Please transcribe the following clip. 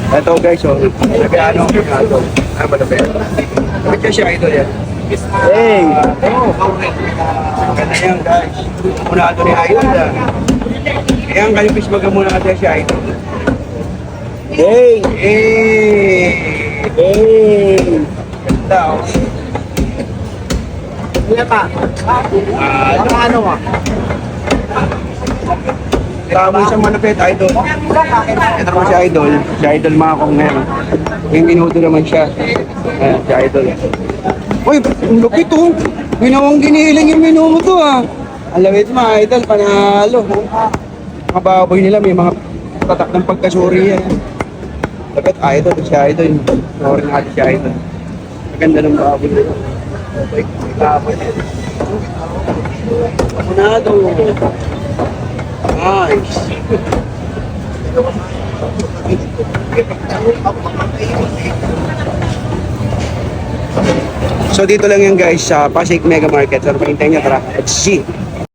Ito guys, oh. Nag-ano, idol. Ano ba na ba yan? Bakit siya idol yan? Hey! Ganda yan guys. Muna ito ni idol ah. Ayan, kayo fish baga muna natin siya idol. Hey! Hey! Hey! Ganda oh. Kuya pa. Ano mo? Tama siyang malapit, idol. Ito naman si idol. Si idol mga kong ngayon. Yung minuto naman siya. Ayan, si idol. Uy, ang lupit oh. Ginawang giniling yung minuto ah. Ang lawit mga idol, panalo. Mga baboy nila, may mga tatak ng pagkasuri yan. Lapit, idol, si idol. Sorry natin si idol. Maganda ng baboy nila. Baboy nila. Panalo. Nice. So dito lang yan guys sa Pasig Mega Market. So pahintayin nyo, tara. Let's see.